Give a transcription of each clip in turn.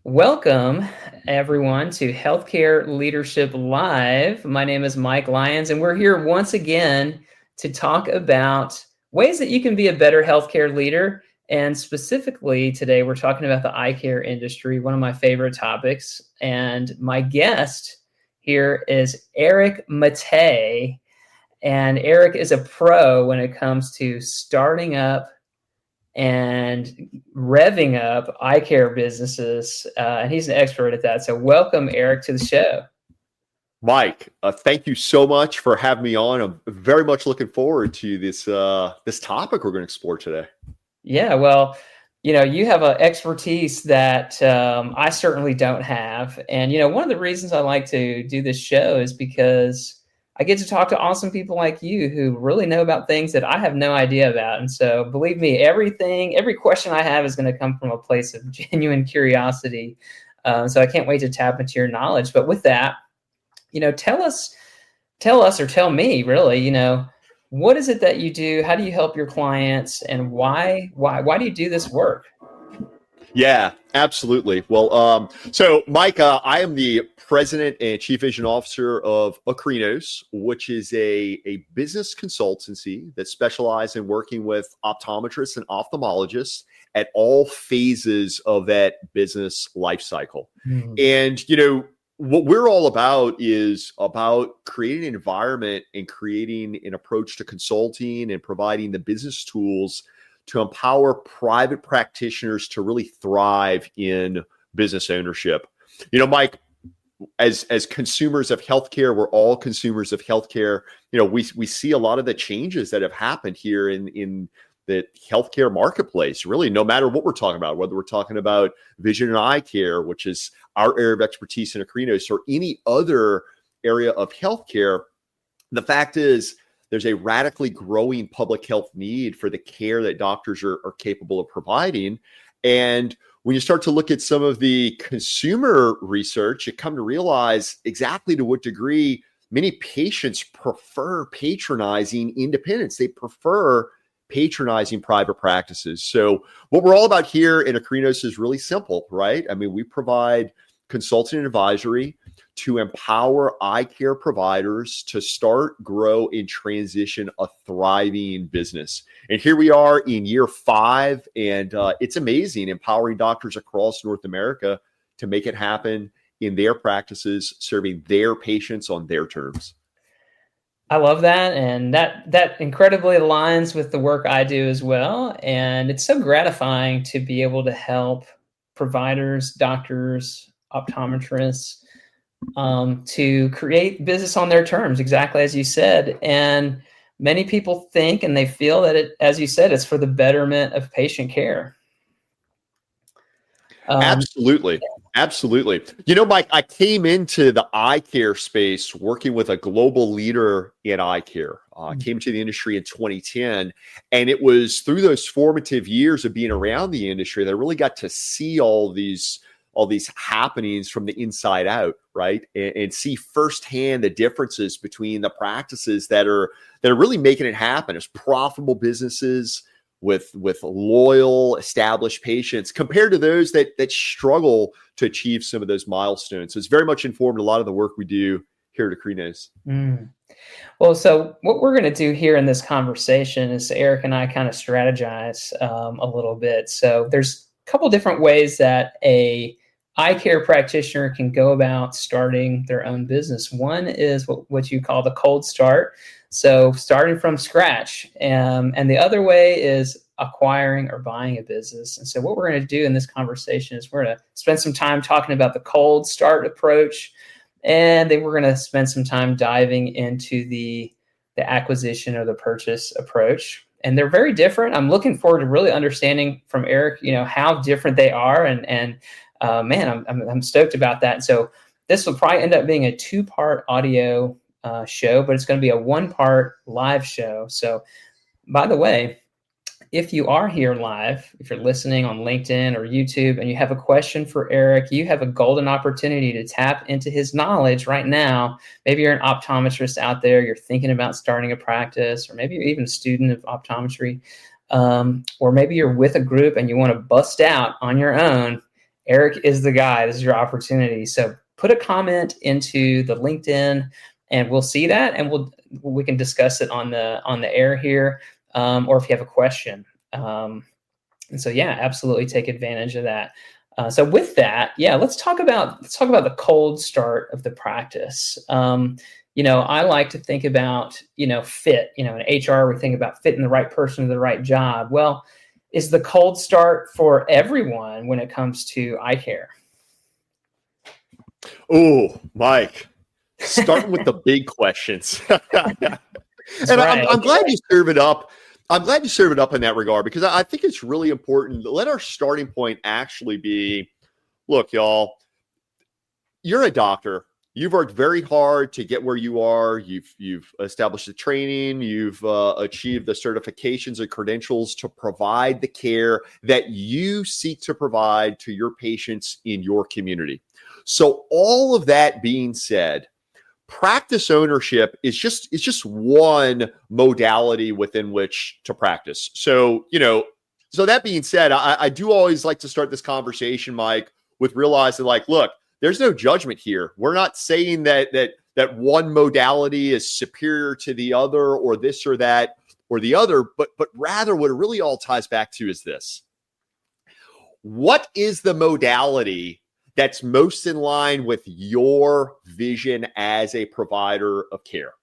Welcome, everyone, to Healthcare Leadership Live. My name is Mike Lyons, and we're here once again to talk about ways that you can be a better healthcare leader. And specifically, today, we're talking about the eye care industry, one of my favorite topics. And my guest here is Erich Mattei. And Erich is a pro when it comes to starting up and revving up eye care businesses. And he's an expert at that. So welcome, Erich, to the show. Mike, thank you so much for having me on. I'm very much looking forward to this topic we're going to explore today. Yeah, well, you have an expertise that I certainly don't have. And, one of the reasons I like to do this show is because I get to talk to awesome people like you who really know about things that I have no idea about. And so believe me, every question I have is going to come from a place of genuine curiosity. So I can't wait to tap into your knowledge. But with that, tell us or tell me really, what is it that you do? How do you help your clients? And why do you do this work? Yeah, absolutely. Well, so Mike, I am the president and chief vision officer of Acrinos, which is a business consultancy that specializes in working with optometrists and ophthalmologists at all phases of that business life cycle. And, what we're all about is about creating an environment and creating an approach to consulting and providing the business tools to empower private practitioners to really thrive in business ownership. Mike, as consumers of healthcare, we're all consumers of healthcare. We see a lot of the changes that have happened here in the healthcare marketplace, really, no matter what we're talking about, whether we're talking about vision and eye care, which is our area of expertise in Acrinos, or any other area of healthcare. The fact is, there's a radically growing public health need for the care that doctors are capable of providing. And when you start to look at some of the consumer research, you come to realize exactly to what degree many patients prefer patronizing independence. They prefer patronizing private practices. So what we're all about here in Acrinos is really simple, right? I mean, we provide consulting and advisory to empower eye care providers to start, grow, and transition a thriving business. And here we are in year 5, and it's amazing, empowering doctors across North America to make it happen in their practices, serving their patients on their terms. I love that. And that incredibly aligns with the work I do as well. And it's so gratifying to be able to help providers, doctors, optometrists, to create business on their terms, exactly as you said. And many people think and they feel that it, as you said, it's for the betterment of patient care. Absolutely. Absolutely. Mike, I came into the eye care space working with a global leader in eye care. I came to the industry in 2010, and it was through those formative years of being around the industry that I really got to see all these happenings from the inside out, right? And see firsthand the differences between the practices that are really making it happen as profitable businesses with loyal, established patients compared to those that struggle to achieve some of those milestones. So it's very much informed a lot of the work we do here at Acrinos. Well, so what we're going to do here in this conversation is Erich and I kind of strategize a little bit. So there's a couple different ways that a eye care practitioner can go about starting their own business. One is what you call the cold start. So starting from scratch. And the other way is acquiring or buying a business. And so what we're going to do in this conversation is we're going to spend some time talking about the cold start approach. And then we're going to spend some time diving into the acquisition or the purchase approach. And they're very different. I'm looking forward to really understanding from Erich, how different they are. And man, I'm stoked about that. So this will probably end up being a 2-part audio show, but it's going to be a 1-part live show. So by the way, if you are here live, if you're listening on LinkedIn or YouTube and you have a question for Erich, you have a golden opportunity to tap into his knowledge right now. Maybe you're an optometrist out there, you're thinking about starting a practice, or maybe you're even a student of optometry, or maybe you're with a group and you want to bust out on your own Erich is the guy. This is your opportunity. So put a comment into the LinkedIn, and we'll see that, and we can discuss it on the air here, or if you have a question. And so, yeah, absolutely take advantage of that. So with that, yeah, let's talk about the cold start of the practice. I like to think about, fit. In HR, we think about fitting the right person to the right job. Well, is the cold start for everyone when it comes to eye care? Oh, Mike, starting with the big questions. And Right. I'm glad you serve it up. I'm glad you serve it up in that regard, because I think it's really important to let our starting point actually be, look, y'all, you're a doctor. You've worked very hard to get where you are. You've established the training. You've achieved the certifications and credentials to provide the care that you seek to provide to your patients in your community. So all of that being said, practice ownership is just one modality within which to practice. So, so that being said, I do always like to start this conversation, Mike, with realizing, like, look, there's no judgment here. We're not saying that one modality is superior to the other, or this or that or the other, but rather what it really all ties back to is this. What is the modality that's most in line with your vision as a provider of care?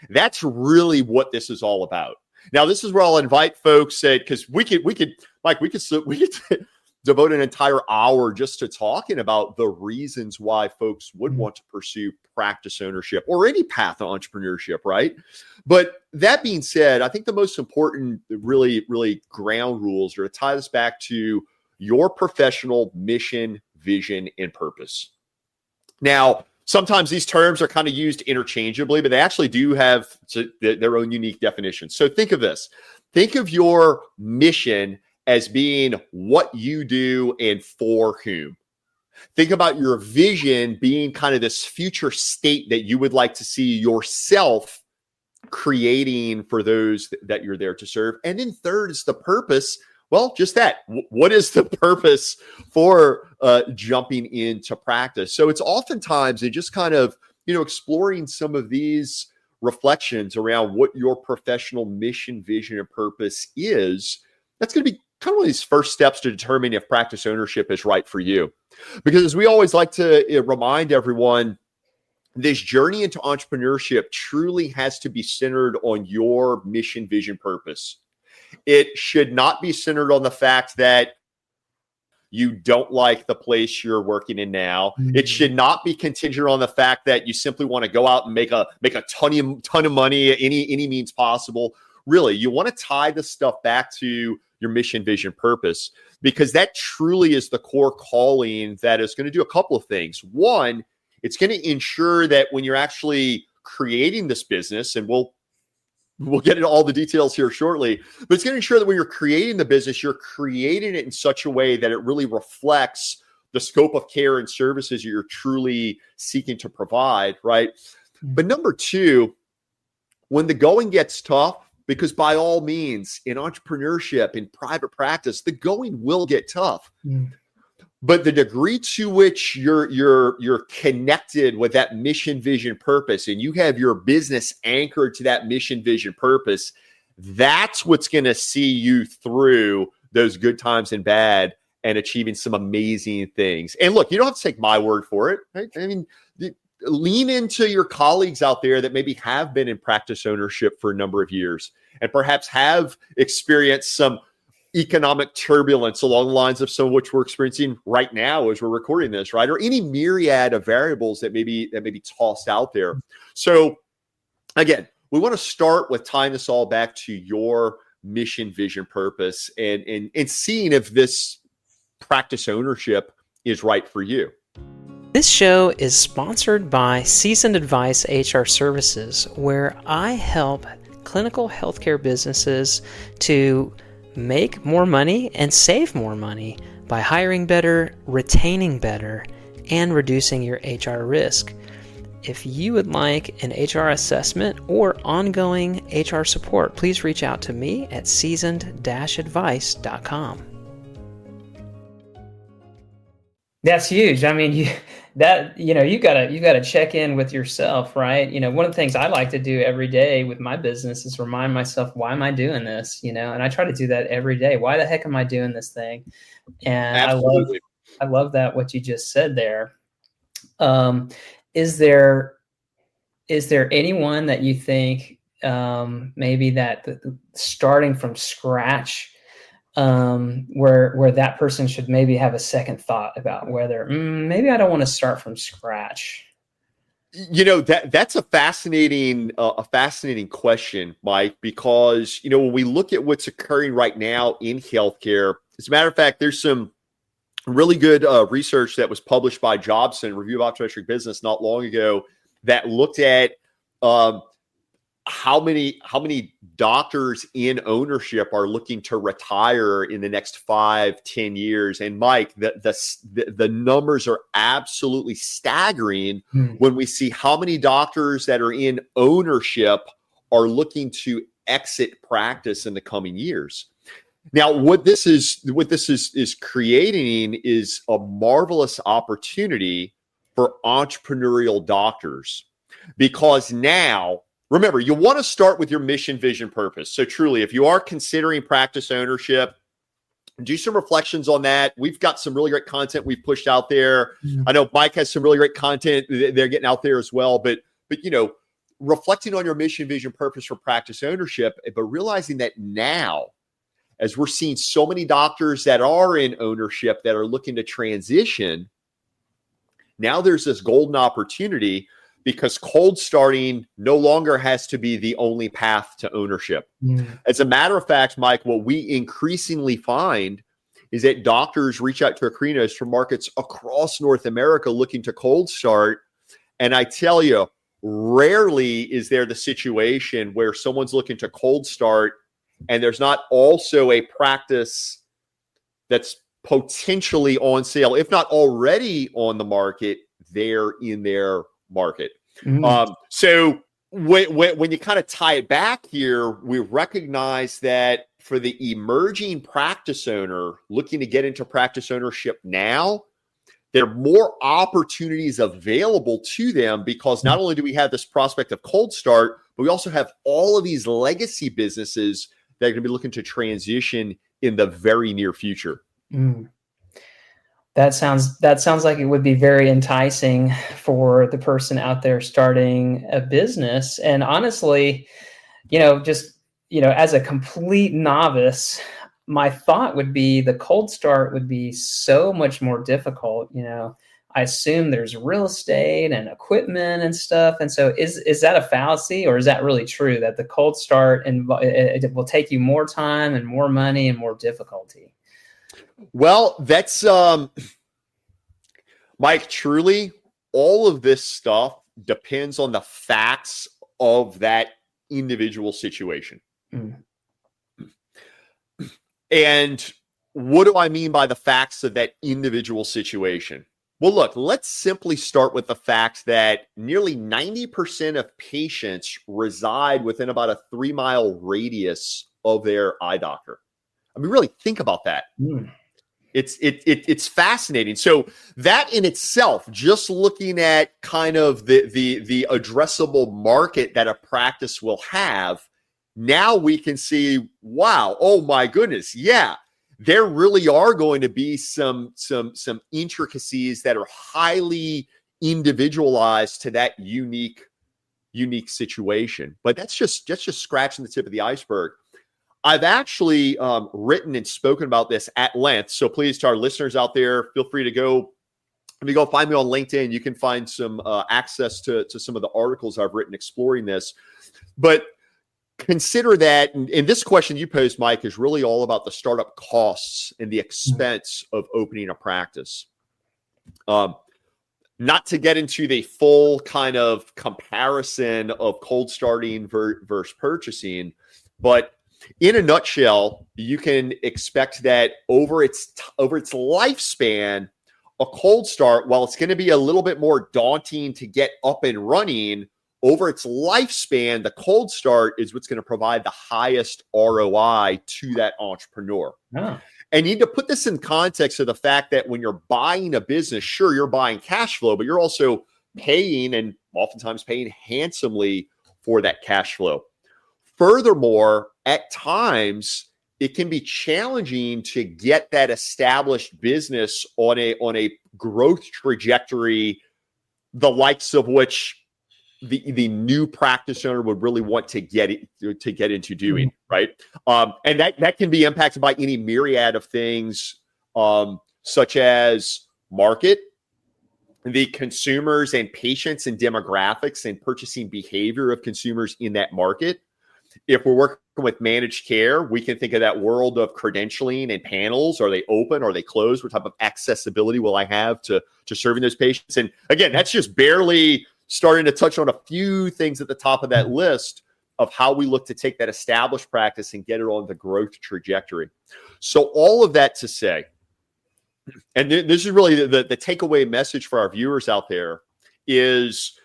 That's really what this is all about. Now, this is where I'll invite folks, because we could devote an entire hour just to talking about the reasons why folks would want to pursue practice ownership or any path to entrepreneurship, right? But that being said, I think the most important, really, really ground rules are to tie this back to your professional mission, vision, and purpose. Now, sometimes these terms are kind of used interchangeably, but they actually do have their own unique definitions. So think of this. Think of your mission as being what you do and for whom. Think about your vision being kind of this future state that you would like to see yourself creating for those that you're there to serve. And then third is the purpose. Well, just that. What is the purpose for jumping into practice? So it's oftentimes in just kind of, exploring some of these reflections around what your professional mission, vision, and purpose is. That's going to be kind of one of these first steps to determine if practice ownership is right for you. Because as we always like to remind everyone, this journey into entrepreneurship truly has to be centered on your mission, vision, purpose. It should not be centered on the fact that you don't like the place you're working in now. Mm-hmm. It should not be contingent on the fact that you simply want to go out and make a ton of money any means possible. Really, you want to tie this stuff back to your mission, vision, purpose, because that truly is the core calling that is going to do a couple of things. One, it's going to ensure that when you're actually creating this business, and we'll get into all the details here shortly, but it's going to ensure that when you're creating the business, you're creating it in such a way that it really reflects the scope of care and services you're truly seeking to provide, right? Mm-hmm. But number two, when the going gets tough, because by all means, in entrepreneurship, in private practice, the going will get tough. Mm. But the degree to which you're connected with that mission, vision, purpose, and you have your business anchored to that mission, vision, purpose, that's what's going to see you through those good times and bad and achieving some amazing things. And look, you don't have to take my word for it, right? I mean, lean into your colleagues out there that maybe have been in practice ownership for a number of years and perhaps have experienced some economic turbulence along the lines of some of which we're experiencing right now as we're recording this, right? Or any myriad of variables that may be tossed out there. So again, we want to start with tying this all back to your mission, vision, purpose, and seeing if this practice ownership is right for you. This show is sponsored by Seasoned Advice HR Services, where I help clinical healthcare businesses to make more money and save more money by hiring better, retaining better, and reducing your HR risk. If you would like an HR assessment or ongoing HR support, please reach out to me at seasoned-advice.com. That's huge. I mean, you gotta check in with yourself, right? One of the things I like to do every day with my business is remind myself, why am I doing this? And I try to do that every day. Why the heck am I doing this thing? And Absolutely. I love that what you just said there. Um, is there is there anyone that you think, maybe that starting from scratch, where that person should maybe have a second thought about whether, maybe I don't want to start from scratch? That's a fascinating question, Mike, because when we look at what's occurring right now in healthcare, as a matter of fact, there's some really good research that was published by Jobson Review of Optometric Business not long ago that looked at um, how many doctors in ownership are looking to retire in the next 5-10 years. And Mike, the numbers are absolutely staggering when we see how many doctors that are in ownership are looking to exit practice in the coming years. Now, what this is creating is a marvelous opportunity for entrepreneurial doctors, because now, remember, you want to start with your mission, vision, purpose. So truly, if you are considering practice ownership, do some reflections on that. We've got some really great content we've pushed out there. I know Mike has some really great content they're getting out there as well. But reflecting on your mission, vision, purpose for practice ownership, but realizing that now, as we're seeing so many doctors that are in ownership that are looking to transition, now there's this golden opportunity, because cold starting no longer has to be the only path to ownership. As a matter of fact, Mike, what we increasingly find is that doctors reach out to Acrinos from markets across North America looking to cold start. And I tell you, rarely is there the situation where someone's looking to cold start and there's not also a practice that's potentially on sale, if not already on the market, there in their market. So when you kind of tie it back here, we recognize that for the emerging practice owner looking to get into practice ownership now, there are more opportunities available to them, because not only do we have this prospect of cold start, but we also have all of these legacy businesses that are going to be looking to transition in the very near future. That sounds like it would be very enticing for the person out there starting a business. And honestly, as a complete novice, my thought would be the cold start would be so much more difficult. I assume there's real estate and equipment and stuff. And so is that a fallacy, or is that really true that the cold start it will take you more time and more money and more difficulty? Well, that's Mike, truly, all of this stuff depends on the facts of that individual situation. And what do I mean by the facts of that individual situation? Well, look, let's simply start with the fact that nearly 90% of patients reside within about a 3-mile radius of their eye doctor. I mean, really think about that. It's fascinating. So that in itself, just looking at kind of the addressable market that a practice will have, now we can see, wow, oh my goodness, yeah, there really are going to be some intricacies that are highly individualized to that unique situation. But that's just scratching the tip of the iceberg. I've actually written and spoken about this at length. So please, to our listeners out there, feel free to go find me on LinkedIn. You can find some access to some of the articles I've written exploring this. But consider that, and this question you posed, Mike, is really all about the startup costs and the expense of opening a practice. Not to get into the full kind of comparison of cold starting versus purchasing, but in a nutshell, you can expect that over its lifespan, a cold start, while it's going to be a little bit more daunting to get up and running, over its lifespan, the cold start is what's going to provide the highest ROI to that entrepreneur. And you need to put this in context of the fact that when you're buying a business, sure, you're buying cash flow, but you're also paying, and oftentimes paying handsomely for that cash flow. Furthermore, at times, it can be challenging to get that established business on a growth trajectory, the likes of which the new practice owner would really want to get into doing, right? And that can be impacted by any myriad of things, such as market, the consumers and patients and demographics and purchasing behavior of consumers in that market. If we're working with managed care, we can think of that world of credentialing and panels. Are they open? Are they closed? What type of accessibility will I have to serving those patients? And again, that's just barely starting to touch on a few things at the top of that list of how we look to take that established practice and get it on the growth trajectory. So all of that to say, and this is really the takeaway message for our viewers out there, is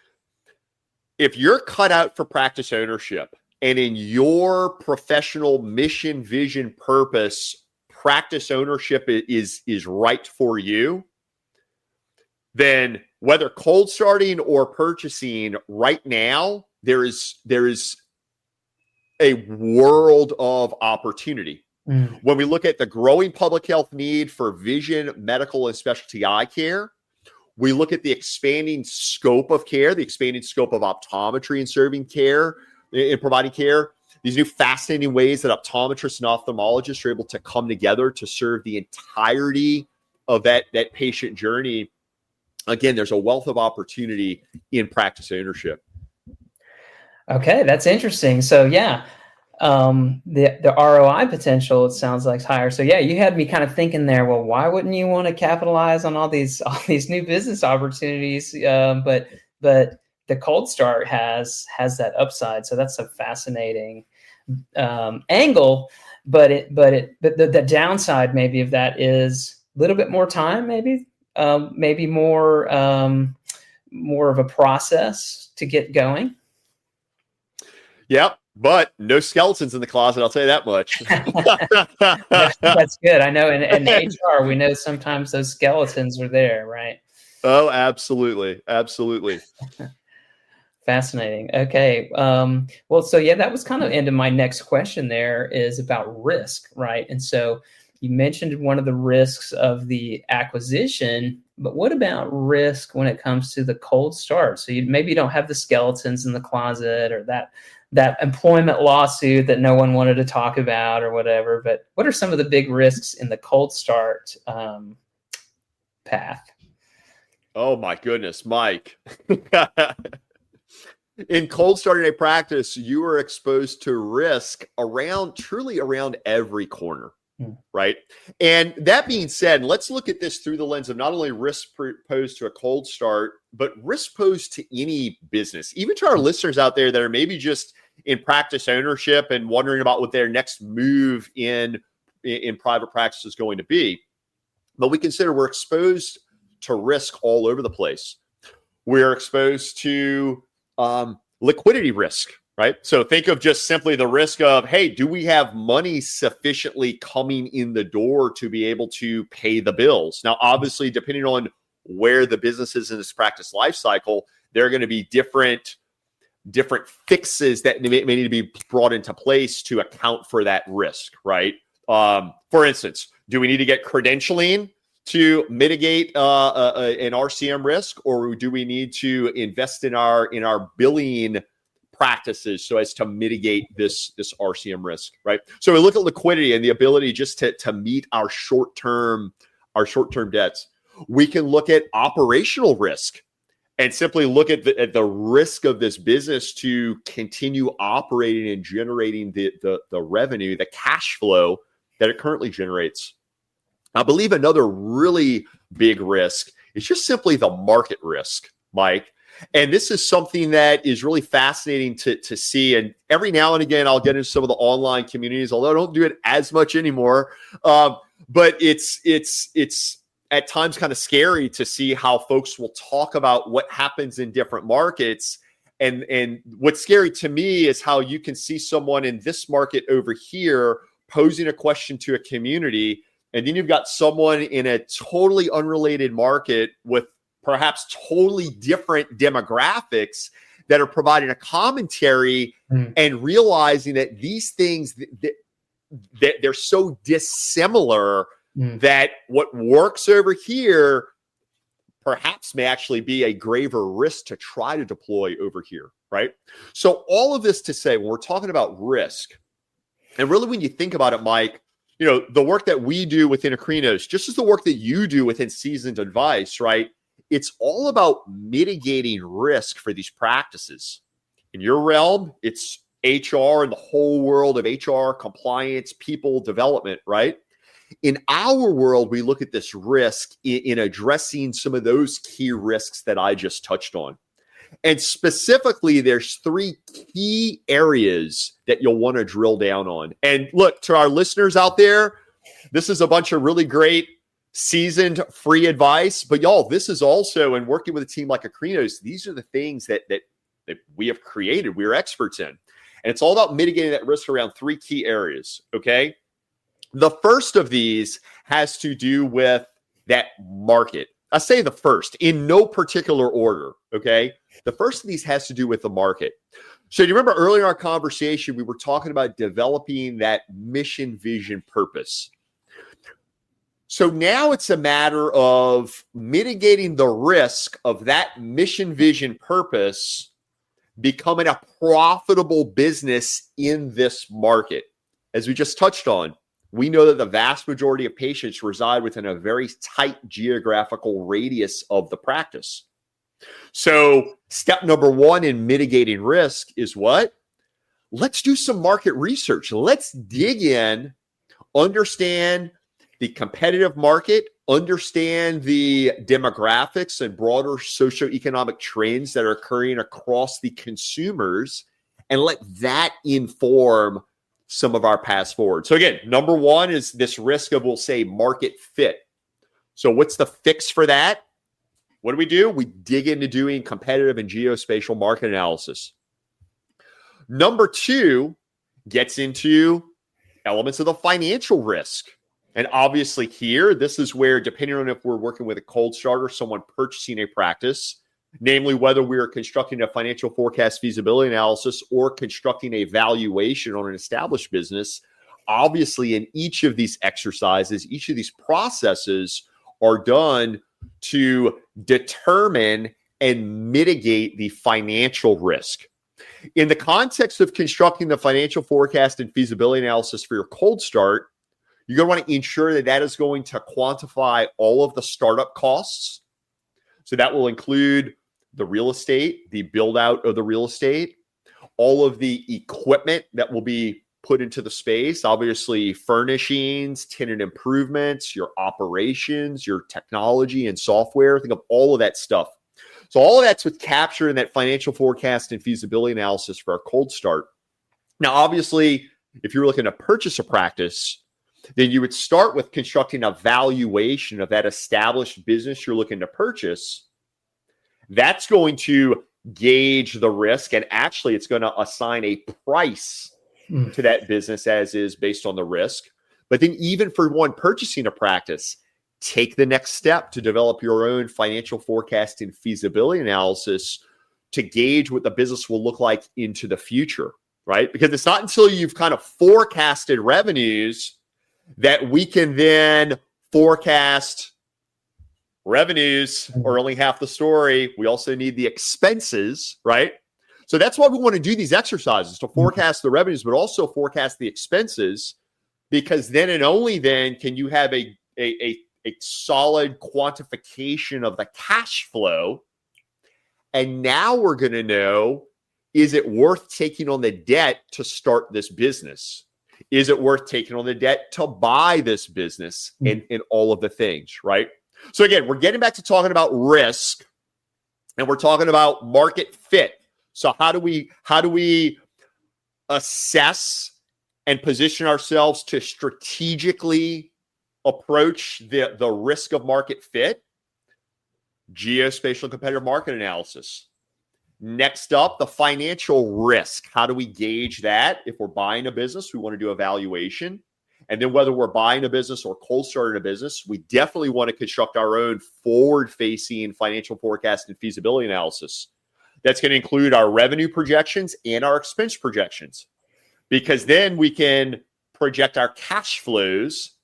if you're cut out for practice ownership, and in your professional mission, vision, purpose, practice ownership is right for you, then whether cold starting or purchasing right now, there is a world of opportunity. When we look at the growing public health need for vision, medical, and specialty eye care, we look at the expanding scope of care, the expanding scope of optometry and serving care, in providing care, these new fascinating ways that optometrists and ophthalmologists are able to come together to serve the entirety of that patient journey. Again, there's a wealth of opportunity in practice ownership. Okay, that's interesting. So yeah, the ROI potential, it sounds like, is higher. So yeah, you had me kind of thinking there, well, why wouldn't you want to capitalize on all these new business opportunities? But the cold start has that upside. So that's a fascinating angle. But the downside maybe of that is a little bit more time, maybe more of a process to get going. Yep, but no skeletons in the closet, I'll tell you that much. That's good. I know in HR, we know sometimes those skeletons are there, right? Oh, absolutely. Absolutely. Fascinating. Okay. Well, so yeah, that was kind of into my next question there, is about risk, right? And so you mentioned one of the risks of the acquisition, but what about risk when it comes to the cold start? So maybe you don't have the skeletons in the closet, or that employment lawsuit that no one wanted to talk about or whatever, but what are some of the big risks in the cold start path? Oh my goodness, Mike. In cold starting a practice, you are exposed to risk truly around every corner, right? And that being said, let's look at this through the lens of not only risk posed to a cold start, but risk posed to any business, even to our listeners out there that are maybe just in practice ownership and wondering about what their next move in private practice is going to be. But we consider we're exposed to risk all over the place. We're exposed to liquidity risk, right? So think of just simply the risk of, hey, do we have money sufficiently coming in the door to be able to pay the bills? Now, obviously, depending on where the business is in its practice life cycle, there are going to be different fixes that may need to be brought into place to account for that risk, right? For instance, do we need to get credentialing to mitigate an RCM risk, or do we need to invest in our billing practices so as to mitigate this RCM risk, right? So we look at liquidity and the ability just to meet our short-term debts. We can look at operational risk and simply look at the risk of this business to continue operating and generating the revenue, the cash flow that it currently generates. I believe another really big risk is just simply the market risk, Mike. And this is something that is really fascinating to see. And every now and again, I'll get into some of the online communities, although I don't do it as much anymore. But it's at times kind of scary to see how folks will talk about what happens in different markets. And what's scary to me is how you can see someone in this market over here posing a question to a community, And then you've got someone in a totally unrelated market with perhaps totally different demographics that are providing a commentary and realizing that these things, that they're so dissimilar that what works over here perhaps may actually be a graver risk to try to deploy over here, right? So all of this to say, when we're talking about risk, and really when you think about it, Mike, the work that we do within Acrinos, just as the work that you do within Seasoned Advice, right? It's all about mitigating risk for these practices. In your realm, it's HR and the whole world of HR, compliance, people development, right? In our world, we look at this risk in addressing some of those key risks that I just touched on. And specifically, there's 3 key areas that you'll want to drill down on. And look, to our listeners out there, this is a bunch of really great, seasoned, free advice. But y'all, this is also, in working with a team like Acrinos, these are the things that we have created, we're experts in. And it's all about mitigating that risk around 3 key areas, okay? The first of these has to do with that market. I say the first in no particular order, okay? The first of these has to do with the market. So do you remember earlier in our conversation, we were talking about developing that mission, vision, purpose. So now it's a matter of mitigating the risk of that mission, vision, purpose becoming a profitable business in this market. As we just touched on, we know that the vast majority of patients reside within a very tight geographical radius of the practice. So step number 1 in mitigating risk is what? Let's do some market research. Let's dig in, understand the competitive market, understand the demographics and broader socioeconomic trends that are occurring across the consumers, and let that inform some of our paths forward. So again, number 1 is this risk of, we'll say, market fit. So what's the fix for that? What do? We dig into doing competitive and geospatial market analysis. Number 2 gets into elements of the financial risk. And obviously here, this is where, depending on if we're working with a cold start or someone purchasing a practice, namely whether we are constructing a financial forecast feasibility analysis or constructing a valuation on an established business, obviously in each of these exercises, each of these processes are done to determine and mitigate the financial risk. In the context of constructing the financial forecast and feasibility analysis for your cold start, you're going to want to ensure that that is going to quantify all of the startup costs. So that will include the real estate, the build out of the real estate, all of the equipment that will be put into the space, obviously furnishings, tenant improvements, your operations, your technology and software. Think of all of that stuff. So all of that's what's captured in that financial forecast and feasibility analysis for our cold start. Now, obviously, if you're looking to purchase a practice, then you would start with constructing a valuation of that established business you're looking to purchase. That's going to gauge the risk, and actually it's going to assign a price to that business as is based on the risk. But then even for one purchasing a practice, take the next step to develop your own financial forecast and feasibility analysis to gauge what the business will look like into the future, right? Because it's not until you've kind of forecasted revenues that we can then forecast revenues, or only half the story. We also need the expenses, right? So that's why we want to do these exercises, to forecast the revenues, but also forecast the expenses, because then and only then can you have a solid quantification of the cash flow. And now we're going to know, is it worth taking on the debt to start this business? Is it worth taking on the debt to buy this business, and all of the things, right? So again, we're getting back to talking about risk, and we're talking about market fit. So how do we assess and position ourselves to strategically approach the risk of market fit? Geospatial competitive market analysis. Next up, the financial risk. How do we gauge that? If we're buying a business, we want to do a valuation. And then whether we're buying a business or cold starting a business, we definitely want to construct our own forward-facing financial forecast and feasibility analysis. That's going to include our revenue projections and our expense projections, because then we can project our cash flows.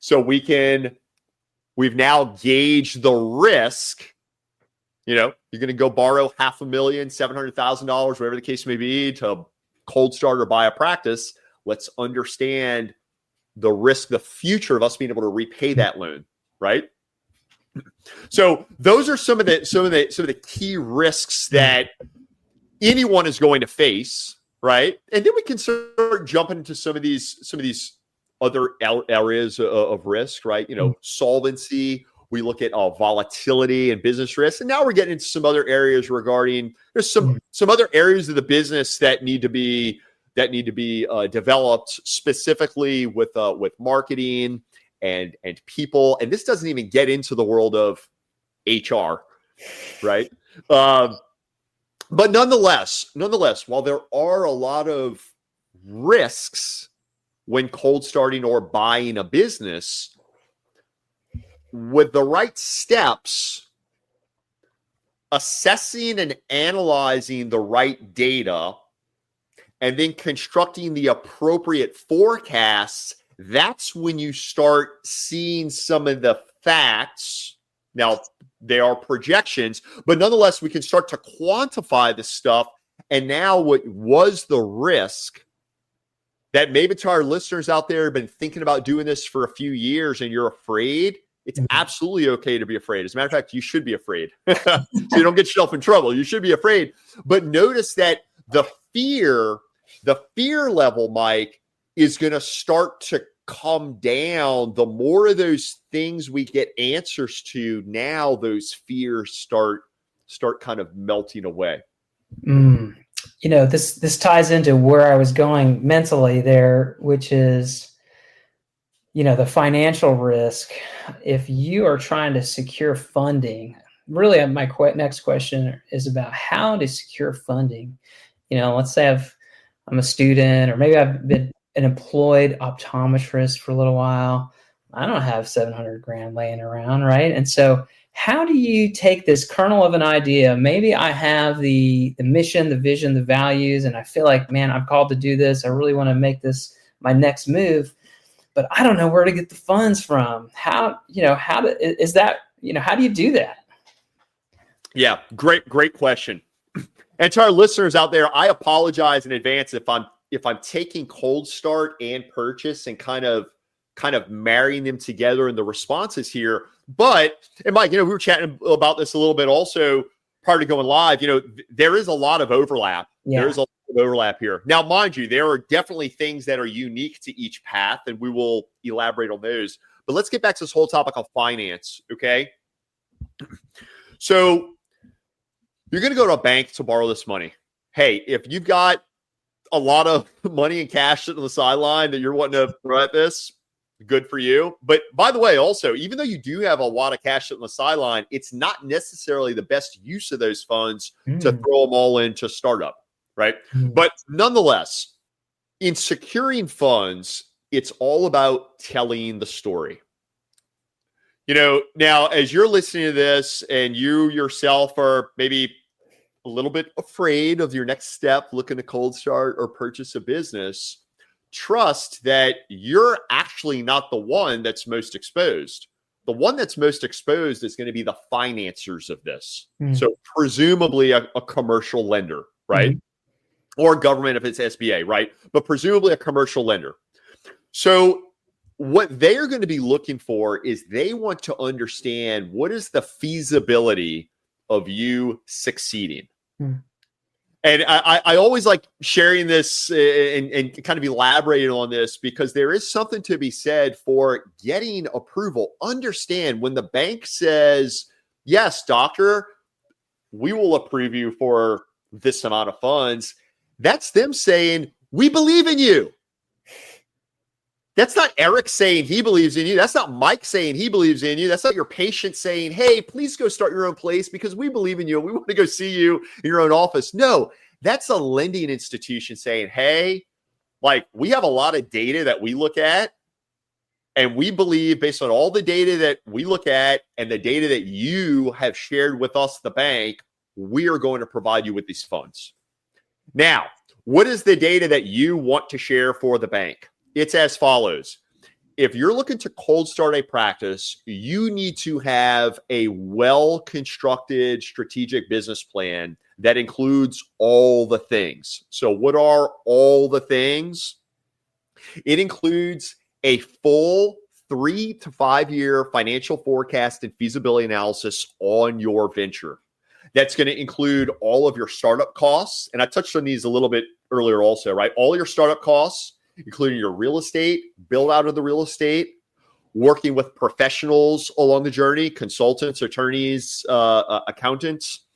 So we've now gauged the risk. You're going to go borrow $500,000, $700,000, whatever the case may be, to cold start or buy a practice. Let's understand the risk, the future of us being able to repay that loan, right? So those are some of the key risks that anyone is going to face, right? And then we can start jumping into some of these other areas of risk, right? Solvency. We look at volatility and business risk, and now we're getting into some other areas regarding. There's some other areas of the business that need to be developed specifically with marketing and people. And this doesn't even get into the world of HR, right? But nonetheless, while there are a lot of risks when cold starting or buying a business, with the right steps, assessing and analyzing the right data, and then constructing the appropriate forecasts, that's when you start seeing some of the facts. Now, they are projections, but nonetheless, we can start to quantify this stuff. And now what was the risk that maybe to our listeners out there have been thinking about doing this for a few years and you're afraid? It's absolutely okay to be afraid. As a matter of fact, you should be afraid. So you don't get yourself in trouble. You should be afraid. But notice that the fear level, Mike, is going to start to come down. The more of those things we get answers to, now those fears start kind of melting away. This ties into where I was going mentally there, which is, the financial risk. If you are trying to secure funding, really my next question is about how to secure funding. Let's say I'm a student, or maybe I've been an employed optometrist for a little while. I don't have $700,000 laying around, right? And so how do you take this kernel of an idea? Maybe I have the mission, the vision, the values, and I feel like, man, I'm called to do this. I really want to make this my next move, but I don't know where to get the funds from. How do you do that? Yeah, great question. And to our listeners out there, I apologize in advance if I'm taking cold start and purchase and kind of marrying them together in the responses here. And Mike, we were chatting about this a little bit also prior to going live. There is a lot of overlap. Yeah. There is a lot of overlap here. Now, mind you, there are definitely things that are unique to each path, and we will elaborate on those. But let's get back to this whole topic of finance, okay? So you're going to go to a bank to borrow this money. Hey, if you've got a lot of money and cash sitting on the sideline that you're wanting to throw at this, good for you. But by the way, also, even though you do have a lot of cash sitting on the sideline, it's not necessarily the best use of those funds to throw them all into startup, right? But nonetheless, in securing funds, it's all about telling the story. Now, as you're listening to this and you yourself are maybe a little bit afraid of your next step, looking to cold start or purchase a business, trust that you're actually not the one that's most exposed. The one that's most exposed is going to be the financiers of this. So presumably a commercial lender, right? Or government if it's SBA, right? But presumably a commercial lender. So what they're going to be looking for is they want to understand what is the feasibility of you succeeding. And I always like sharing this and kind of elaborating on this, because there is something to be said for getting approval. Understand, when the bank says, yes, doctor, we will approve you for this amount of funds, that's them saying, we believe in you. That's not Eric saying he believes in you. That's not Mike saying he believes in you. That's not your patient saying, hey, please go start your own place because we believe in you. We want to go see you in your own office. No, that's a lending institution saying, hey, Like, we have a lot of data that we look at, and we believe, based on all the data that we look at and the data that you have shared with us, the bank, we are going to provide you with these funds. Now, what is the data that you want to share for the bank? It's as follows. If you're looking to cold start a practice, you need to have a well-constructed strategic business plan that includes all the things. So what are all the things? It includes a full 3 to 5 year financial forecast and feasibility analysis on your venture. That's going to include all of your startup costs. And I touched on these a little bit earlier also, right? All your startup costs, including your real estate, build out of the real estate, working with professionals along the journey, consultants, attorneys, accountants,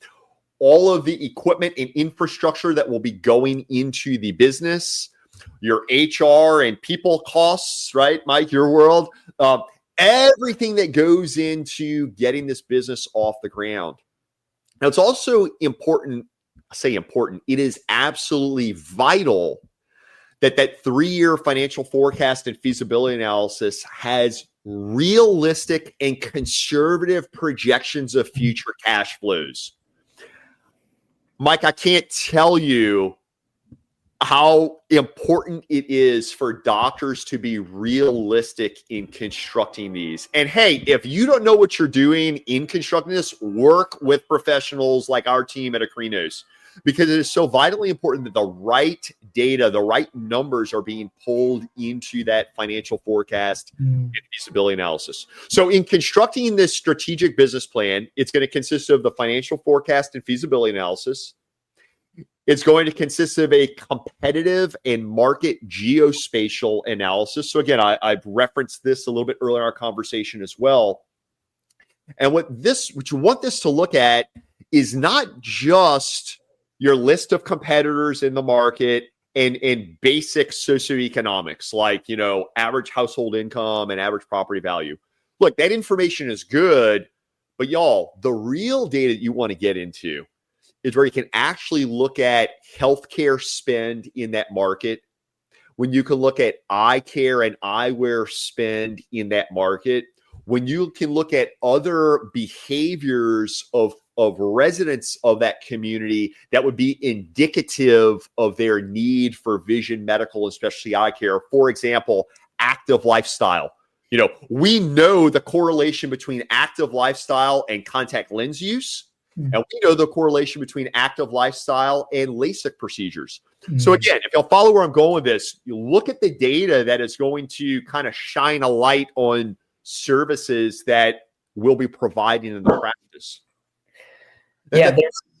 all of the equipment and infrastructure that will be going into the business, your HR and people costs, right, Mike, your world, everything that goes into getting this business off the ground. Now, it's also important, I say important, it is absolutely vital that 3-year financial forecast and feasibility analysis has realistic and conservative projections of future cash flows. Mike, I can't tell you how important it is for doctors to be realistic in constructing these. And hey, if you don't know what you're doing in constructing this, work with professionals like our team at Acrinos, because it is so vitally important that the right data, the right numbers are being pulled into that financial forecast and feasibility analysis. So in constructing this strategic business plan, it's going to consist of the financial forecast and feasibility analysis. It's going to consist of a competitive and market geospatial analysis. So again, I've referenced this a little bit earlier in our conversation as well. And what you want this to look at is not just your list of competitors in the market and basic socioeconomics, like, average household income and average property value. Look, that information is good, but y'all, the real data that you want to get into is where you can actually look at healthcare spend in that market, when you can look at eye care and eyewear spend in that market, when you can look at other behaviors of residents of that community that would be indicative of their need for vision, medical, especially eye care. For example, active lifestyle. We know the correlation between active lifestyle and contact lens use. And we know the correlation between active lifestyle and LASIK procedures. So again, if you'll follow where I'm going with this, you look at the data that is going to kind of shine a light on services that we'll be providing in the practice. Yeah.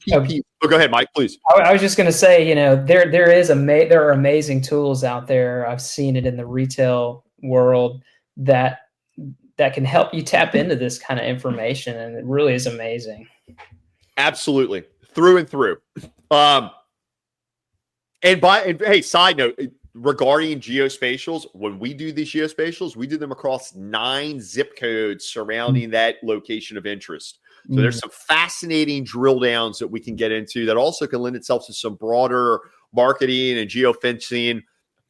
Go ahead, Mike, please. I was just going to say, there are amazing tools out there. I've seen it in the retail world that can help you tap into this kind of information, and it really is amazing. Absolutely, through and through. And hey, side note regarding geospatials, when we do these geospatials, we do them across 9 zip codes surrounding that location of interest. So there's some fascinating drill downs that we can get into that also can lend itself to some broader marketing and geofencing.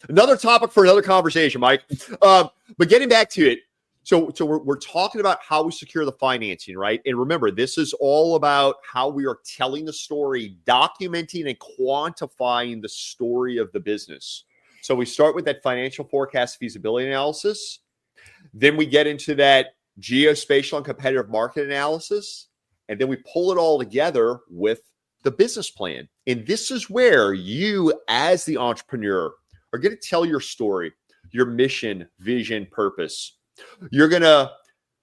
Another topic for another conversation, Mike. But getting back to it, so we're talking about how we secure the financing, right? And remember, this is all about how we are telling the story, documenting and quantifying the story of the business. So we start with that financial forecast feasibility analysis. Then we get into that geospatial and competitive market analysis. And then we pull it all together with the business plan. And this is where you, as the entrepreneur, are going to tell your story, your mission, vision, purpose. You're going to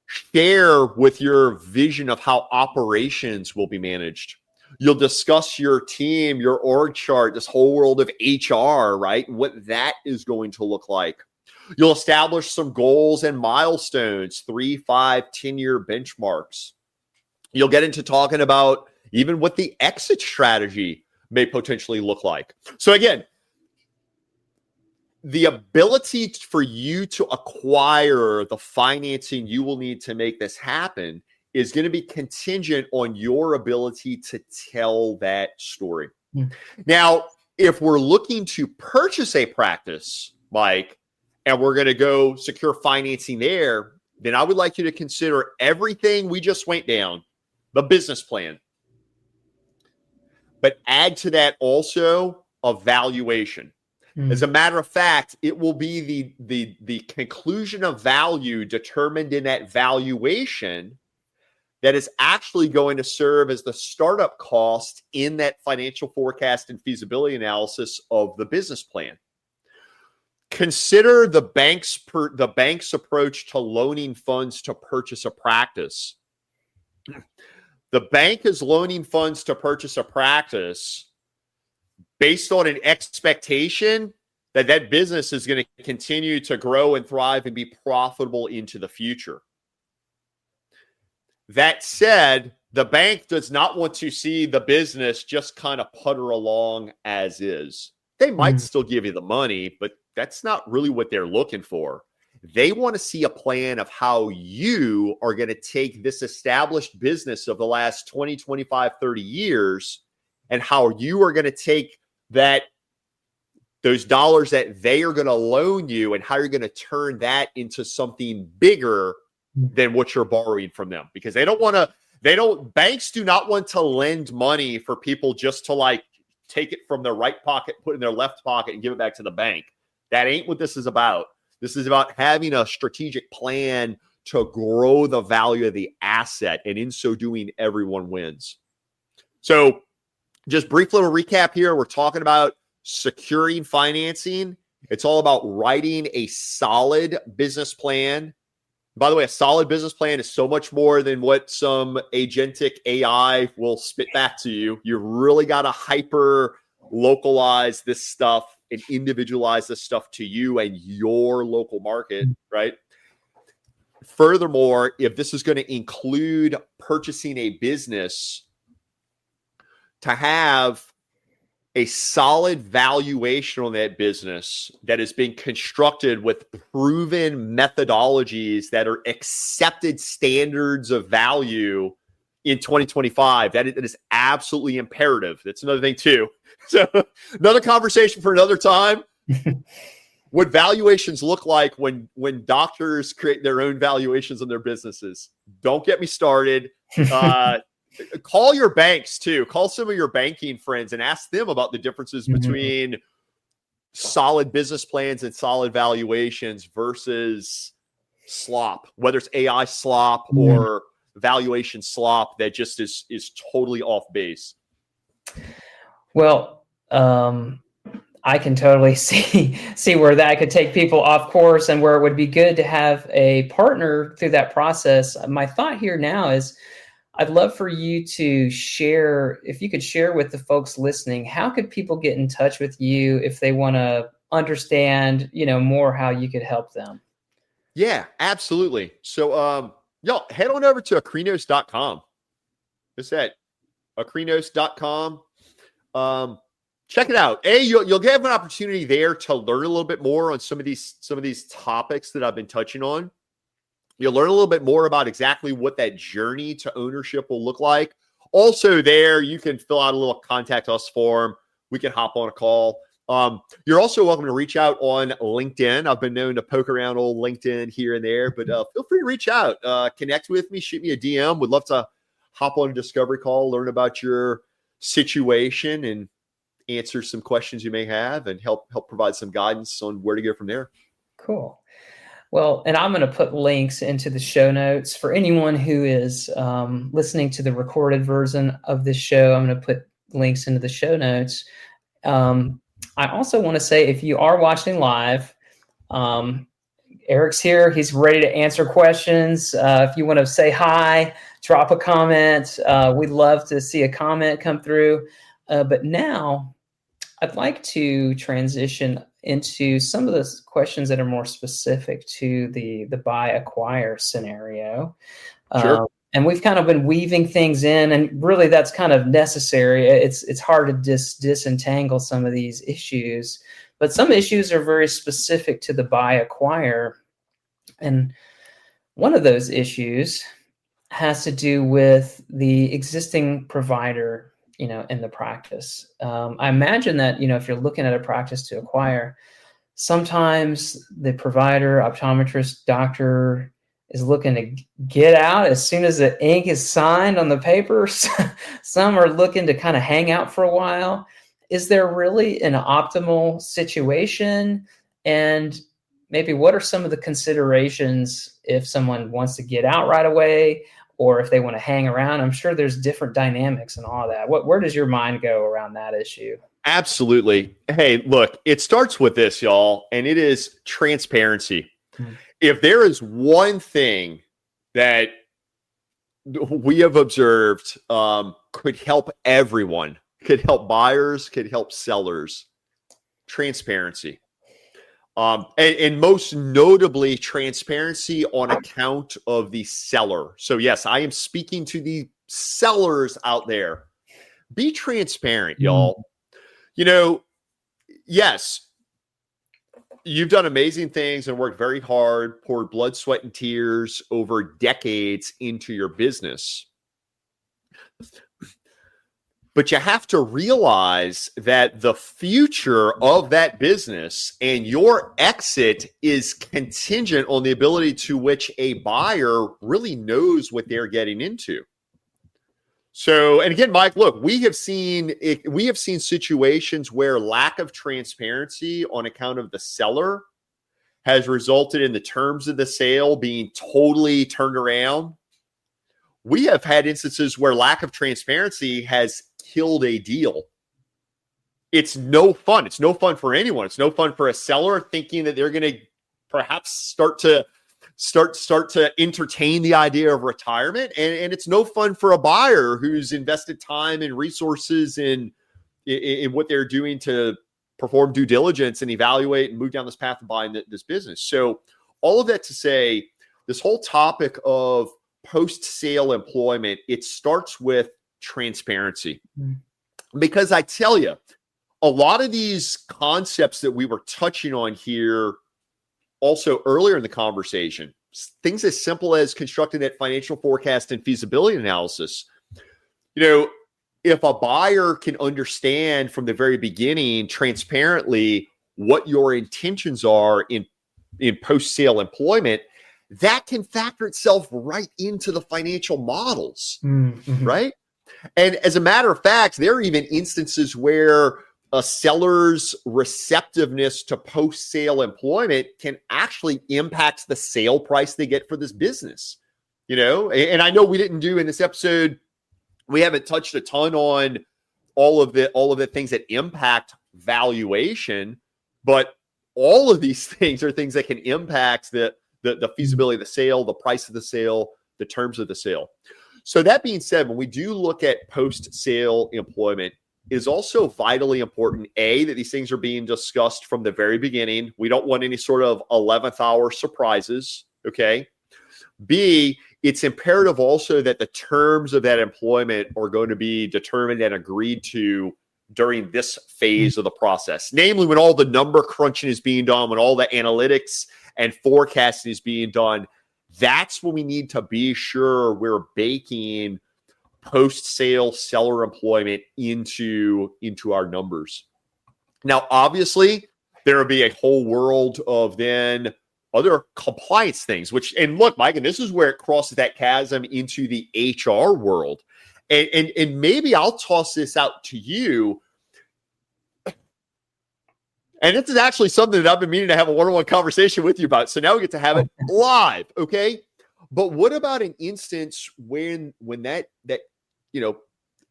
share with your vision of how operations will be managed. You'll discuss your team, your org chart, this whole world of HR, right? What that is going to look like. You'll establish some goals and milestones, 3, 5, 10-year benchmarks. You'll get into talking about even what the exit strategy may potentially look like. So again, the ability for you to acquire the financing you will need to make this happen is going to be contingent on your ability to tell that story. Now, If we're looking to purchase a practice, Mike, and we're going to go secure financing there, then I would like you to consider everything we just went down, the business plan. But add to that also a valuation. As a matter of fact, it will be the conclusion of value determined in that valuation that is actually going to serve as the startup cost in that financial forecast and feasibility analysis of the business plan. Consider the bank's approach to loaning funds to purchase a practice. The bank is loaning funds to purchase a practice based on an expectation that that business is going to continue to grow and thrive and be profitable into the future. That said, the bank does not want to see the business just kind of putter along as is. They might still give you the money, but that's not really what they're looking for. They want to see a plan of how you are going to take this established business of the last 20, 25, 30 years and how you are going to take those dollars that they are going to loan you and how you're going to turn that into something bigger than what you're borrowing from them. Because banks do not want to lend money for people just to like take it from their right pocket, put it in their left pocket and give it back to the bank. That ain't what this is about. This is about having a strategic plan to grow the value of the asset. And in so doing, everyone wins. So just brief little recap here. We're talking about securing financing. It's all about writing a solid business plan. By the way, a solid business plan is so much more than what some agentic AI will spit back to you. You really got to hyper localize this stuff and individualize this stuff to you and your local market, right? Furthermore, if this is going to include purchasing a business, to have a solid valuation on that business that is being constructed with proven methodologies that are accepted standards of value in 2025, that is absolutely imperative. That's another thing too. So another conversation for another time. What valuations look like when doctors create their own valuations on their businesses. Don't get me started. Call your banks too. Call some of your banking friends and ask them about the differences between solid business plans and solid valuations versus slop, whether it's AI slop or valuation slop that just is totally off base. Well, I can totally see where that could take people off course and where it would be good to have a partner through that process. My thought here now is I'd love for you to share, if you could share with the folks listening, how could people get in touch with you if they want to understand, more how you could help them? Yeah, absolutely. So, y'all head on over to acrinos.com. What's that? acrinos.com. Check it out. You'll have an opportunity there to learn a little bit more on some of these topics that I've been touching on. You'll learn a little bit more about exactly what that journey to ownership will look like. Also there, you can fill out a little contact us form. We can hop on a call. You're also welcome to reach out on LinkedIn. I've been known to poke around old LinkedIn here and there, but feel free to reach out, connect with me, shoot me a DM. Would love to hop on a discovery call, learn about your situation and answer some questions you may have and help provide some guidance on where to go from there. Cool. Well, and I'm going to put links into the show notes for anyone who is listening to the recorded version of this show. I'm going to put links into the show notes. I also want to say, if you are watching live, Eric's here. He's ready to answer questions. If you want to say hi, drop a comment. We'd love to see a comment come through. But now I'd like to transition into some of the questions that are more specific to the buy acquire scenario. Sure. And we've kind of been weaving things in, and really that's kind of necessary. It's hard to disentangle some of these issues, but some issues are very specific to the buy acquire. And one of those issues has to do with the existing provider in the practice. I imagine that, if you're looking at a practice to acquire, sometimes the provider, optometrist, doctor is looking to get out as soon as the ink is signed on the paper. Some are looking to kind of hang out for a while. Is there really an optimal situation? And maybe what are some of the considerations if someone wants to get out right away, or if they want to hang around? I'm sure there's different dynamics and all that. Where does your mind go around that issue? Absolutely. Hey, look, it starts with this, y'all, and it is transparency. If there is one thing that we have observed could help everyone, could help buyers, could help sellers, transparency. And most notably, transparency on account of the seller. So yes, I am speaking to the sellers out there. Be transparent, y'all. Yes, you've done amazing things and worked very hard, poured blood, sweat, and tears over decades into your business. But you have to realize that the future of that business and your exit is contingent on the ability to which a buyer really knows what they're getting into. So, and again, Mike, look, we have seen situations where lack of transparency on account of the seller has resulted in the terms of the sale being totally turned around. We have had instances where lack of transparency has killed a deal. It's no fun. It's no fun for anyone. It's no fun for a seller thinking that they're going to perhaps start to entertain the idea of retirement. And it's no fun for a buyer who's invested time and resources in what they're doing to perform due diligence and evaluate and move down this path of buying this business. So all of that to say, this whole topic of post-sale employment, it starts with transparency. Because I tell you, a lot of these concepts that we were touching on here also earlier in the conversation, things as simple as constructing that financial forecast and feasibility analysis. If a buyer can understand from the very beginning transparently what your intentions are in post-sale employment, that can factor itself right into the financial models, right? And as a matter of fact, there are even instances where a seller's receptiveness to post-sale employment can actually impact the sale price they get for this business. And I know we didn't do in this episode, we haven't touched a ton on all of the things that impact valuation, but all of these things are things that can impact the feasibility of the sale, the price of the sale, the terms of the sale. So that being said, when we do look at post-sale employment, it is also vitally important, A, that these things are being discussed from the very beginning. We don't want any sort of 11th hour surprises, okay? B, it's imperative also that the terms of that employment are going to be determined and agreed to during this phase of the process. Namely, when all the number crunching is being done, when all the analytics and forecasting is being done, that's when we need to be sure we're baking post-sale seller employment into our numbers. Now, obviously, there will be a whole world of then other compliance things, and look, Mike, and this is where it crosses that chasm into the HR world. And maybe I'll toss this out to you. And this is actually something that I've been meaning to have a one-on-one conversation with you about. So now we get to have it live, okay? But what about an instance when that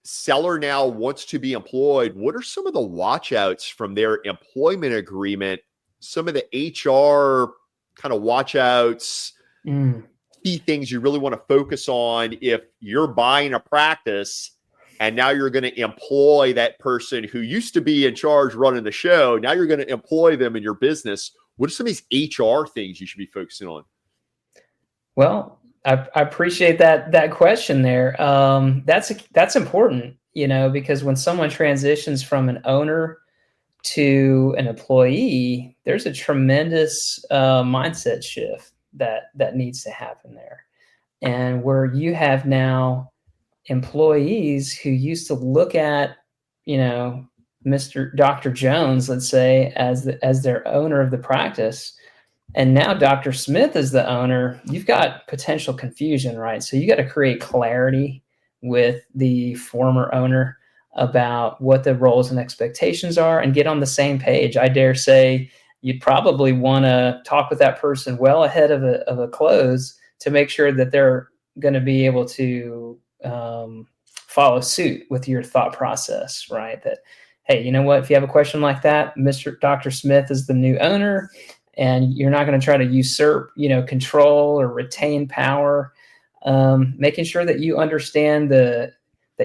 seller now wants to be employed? What are some of the watch-outs from their employment agreement? Some of the HR kind of watch-outs, key things you really want to focus on if you're buying a practice and now you're going to employ that person who used to be in charge running the show. Now you're going to employ them in your business. What are some of these HR things you should be focusing on? Well, I appreciate that question there. That's important, because when someone transitions from an owner to an employee, there's a tremendous mindset shift that needs to happen there. And where you have now employees who used to look at, Mr. Dr. Jones, let's say, as their owner of the practice, and now Dr. Smith is the owner, you've got potential confusion, right? So you got to create clarity with the former owner about what the roles and expectations are and get on the same page. I dare say you'd probably want to talk with that person well ahead of a close to make sure that they're going to be able to follow suit with your thought process, right? That, hey, you know what? If you have a question like that, Dr. Smith is the new owner, and you're not going to try to usurp, control or retain power. Making sure that you understand that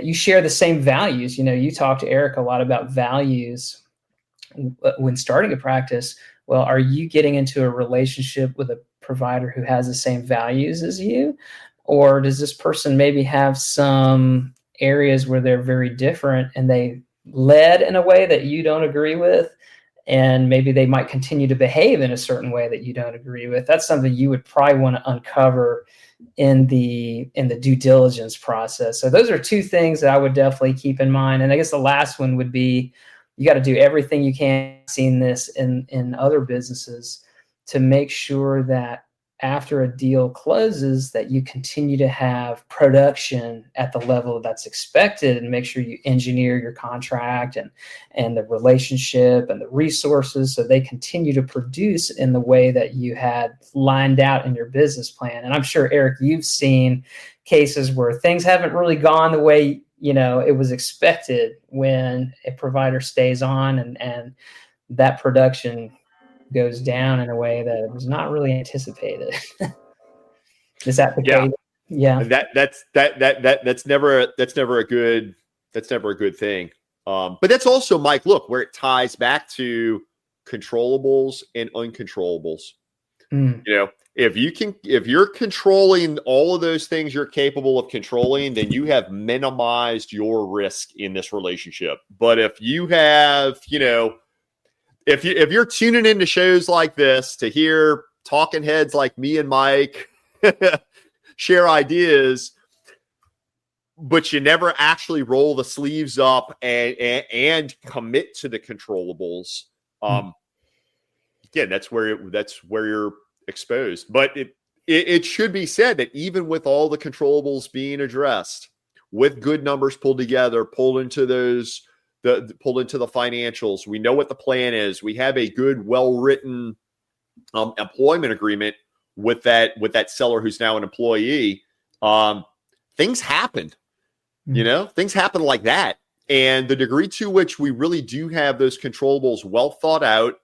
you share the same values. You talk to Eric a lot about values when starting a practice. Well, are you getting into a relationship with a provider who has the same values as you? Or does this person maybe have some areas where they're very different and they led in a way that you don't agree with? And maybe they might continue to behave in a certain way that you don't agree with. That's something you would probably want to uncover in the due diligence process. So those are two things that I would definitely keep in mind. And I guess the last one would be, you got to do everything you can, seen this in other businesses, to make sure that after a deal closes, that you continue to have production at the level that's expected, and make sure you engineer your contract and the relationship and the resources so they continue to produce in the way that you had lined out in your business plan. And I'm sure, Eric, you've seen cases where things haven't really gone the way it was expected when a provider stays on, and that production goes down in a way that was not really anticipated. Is that the case? Yeah. That's never a good thing. But that's also, Mike, look, where it ties back to controllables and uncontrollables. If you're controlling all of those things you're capable of controlling, then you have minimized your risk in this relationship. But if you have, if you're tuning into shows like this to hear talking heads like me and Mike share ideas, but you never actually roll the sleeves up and commit to the controllables, again, that's where you're exposed. But it should be said that even with all the controllables being addressed, with good numbers pulled together, pulled into the financials, we know what the plan is. We have a good, well-written employment agreement with that seller who's now an employee. Things happen, things happen like that. And the degree to which we really do have those controllables well thought out.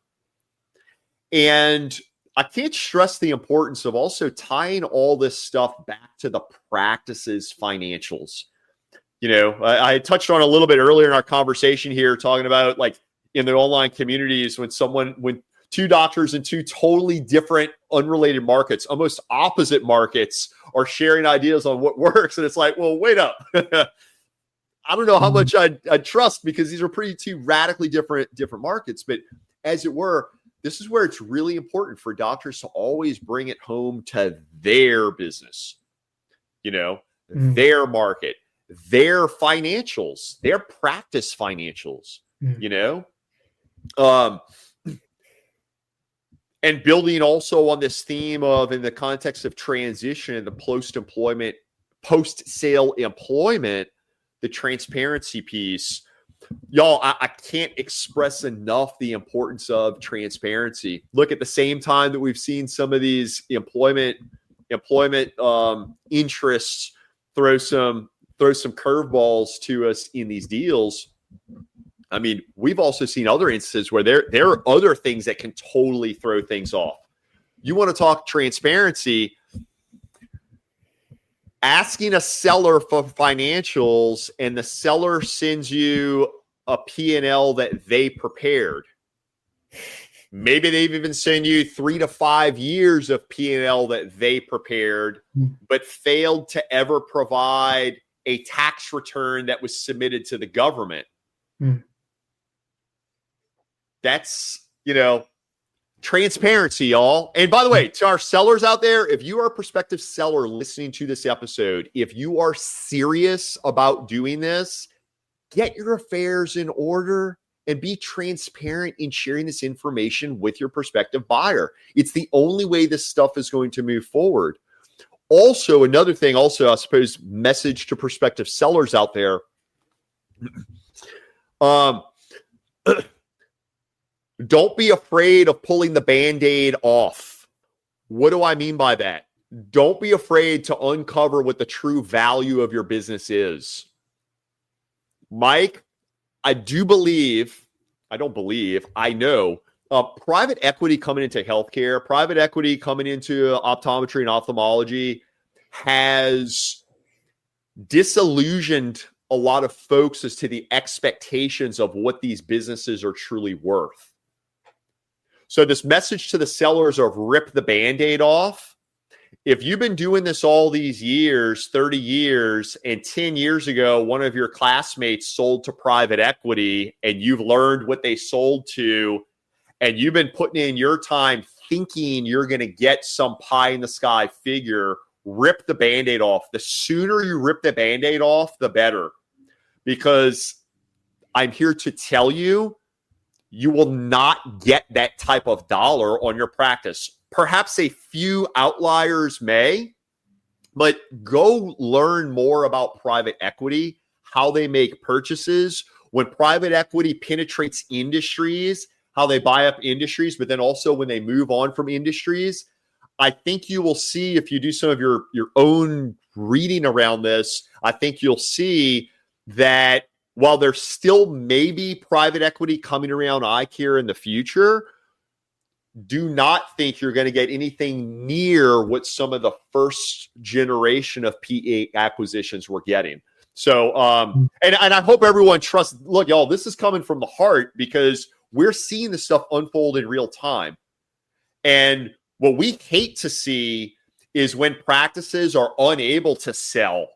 And I can't stress the importance of also tying all this stuff back to the practice's financials. I touched on a little bit earlier in our conversation here, talking about like in the online communities, when two doctors in two totally different, unrelated markets, almost opposite markets, are sharing ideas on what works. And it's like, well, wait up. I don't know how much I'd trust, because these are two radically different markets. But as it were, this is where it's really important for doctors to always bring it home to their business, their market, their financials, their practice financials, and building also on this theme of, in the context of transition and the post-sale employment, the transparency piece. Y'all, I can't express enough the importance of transparency. Look, at the same time that we've seen some of these employment interests throw some curveballs to us in these deals. I mean, we've also seen other instances where there are other things that can totally throw things off. You want to talk transparency? Asking a seller for financials, and the seller sends you a P&L that they prepared. Maybe they've even sent you 3 to 5 years of P&L that they prepared, but failed to ever provide a tax return that was submitted to the government. That's, Transparency, y'all. And by the way, to our sellers out there, if you are a prospective seller listening to this episode, if you are serious about doing this, get your affairs in order and be transparent in sharing this information with your prospective buyer. It's the only way this stuff is going to move forward. Also, another thing, I suppose, message to prospective sellers out there. Don't be afraid of pulling the Band-Aid off. What do I mean by that? Don't be afraid to uncover what the true value of your business is. Mike, I know private equity coming into healthcare, private equity coming into optometry and ophthalmology has disillusioned a lot of folks as to the expectations of what these businesses are truly worth. So this message to the sellers of rip the Band-Aid off. If you've been doing this all these years, 30 years, and 10 years ago, one of your classmates sold to private equity and you've learned what they sold to, and you've been putting in your time thinking you're going to get some pie in the sky figure, rip the Band-Aid off. The sooner you rip the Band-Aid off, the better. Because I'm here to tell you, you will not get that type of dollar on your practice. Perhaps a few outliers may, but go learn more about private equity, how they make purchases. When private equity penetrates industries, how they buy up industries, but then also when they move on from industries, I think you will see, if you do some of your own reading around this, I think you'll see that while there's still maybe private equity coming around eye care in the future, do not think you're going to get anything near what some of the first generation of PE acquisitions were getting. So, and I hope everyone trusts, look, y'all, this is coming from the heart because we're seeing this stuff unfold in real time. And what we hate to see is when practices are unable to sell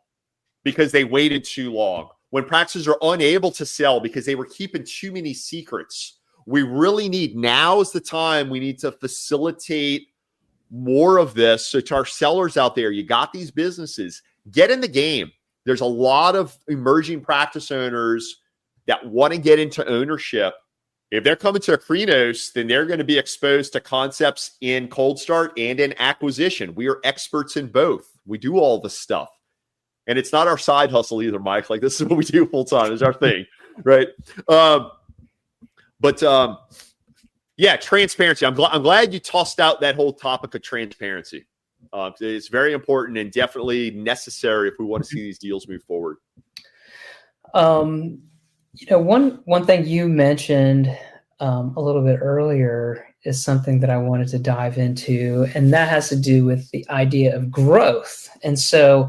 because they waited too long. When practices are unable to sell because they were keeping too many secrets. We really need, now is the time we need to facilitate more of this. So to our sellers out there, you got these businesses, get in the game. There's a lot of emerging practice owners that want to get into ownership. If they're coming to Acrinos, then they're going to be exposed to concepts in cold start and in acquisition. We are experts in both. We do all this stuff. And it's not our side hustle either, Mike. Like, this is what we do full time. It's our thing, right? Yeah, transparency. I'm glad you tossed out that whole topic of transparency. It's very important and definitely necessary if we want to see these deals move forward. One thing you mentioned a little bit earlier is something that I wanted to dive into, and that has to do with the idea of growth. And so